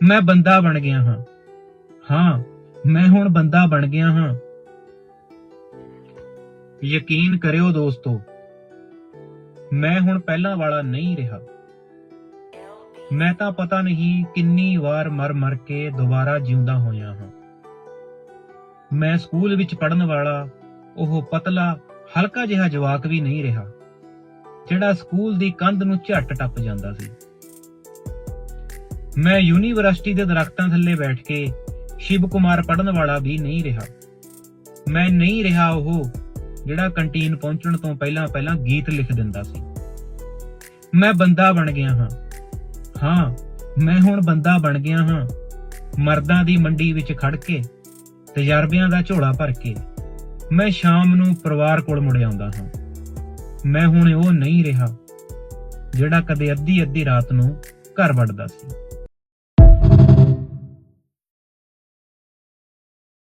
ਮੈਂ ਬੰਦਾ ਬਣ ਗਿਆ ਹਾਂ ਮੈਂ ਹੁਣ ਬੰਦਾ ਬਣ ਗਿਆ ਹਾਂ। ਯਕੀਨ ਕਰਿਓ ਦੋਸਤੋ, ਮੈਂ ਹੁਣ ਪਹਿਲਾਂ ਵਾਲਾ ਨਹੀਂ ਰਿਹਾ। ਮੈਂ ਤਾਂ ਪਤਾ ਨਹੀਂ ਕਿੰਨੀ ਵਾਰ ਮਰ ਮਰ ਕੇ ਦੁਬਾਰਾ ਜਿਉਂਦਾ ਹੋਇਆ ਹਾਂ। ਮੈਂ ਸਕੂਲ ਵਿੱਚ ਪੜ੍ਹਨ ਵਾਲਾ ਉਹ ਪਤਲਾ ਹਲਕਾ ਜਿਹਾ ਜਵਾਕ ਵੀ ਨਹੀਂ ਰਿਹਾ ਜਿਹੜਾ ਸਕੂਲ ਦੀ ਕੰਧ ਨੂੰ ਝੱਟ ਟੱਪ ਜਾਂਦਾ ਸੀ। ਮੈਂ ਯੂਨੀਵਰਸਿਟੀ ਦੇ ਦਰਖਤਾਂ ਥੱਲੇ ਬੈਠ ਕੇ ਸ਼ਿਵ ਕੁਮਾਰ ਪੜ੍ਹਨ ਵਾਲਾ ਵੀ ਨਹੀਂ ਰਿਹਾ। ਮੈਂ ਨਹੀਂ ਰਿਹਾ ਉਹ ਜਿਹੜਾ ਕੰਟੀਨ ਪਹੁੰਚਣ ਤੋਂ ਪਹਿਲਾਂ ਗੀਤ ਲਿਖ ਦਿੰਦਾ ਸੀ। ਮੈਂ ਬੰਦਾ ਬਣ ਗਿਆ ਹਾਂ ਮੈਂ ਹੁਣ ਬੰਦਾ ਬਣ ਗਿਆ ਹਾਂ। ਮਰਦਾਂ ਦੀ ਮੰਡੀ ਵਿੱਚ ਖੜ ਕੇ ਤਜਰਬਿਆਂ ਦਾ ਝੋਲਾ ਭਰ ਕੇ ਮੈਂ ਸ਼ਾਮ ਨੂੰ ਪਰਿਵਾਰ ਕੋਲ ਮੁੜ ਆਉਂਦਾ ਹਾਂ। ਮੈਂ ਹੁਣ ਉਹ ਨਹੀਂ ਰਿਹਾ ਜਿਹੜਾ ਕਦੇ ਅੱਧੀ ਰਾਤ ਨੂੰ ਘਰ ਵੜਦਾ ਸੀ।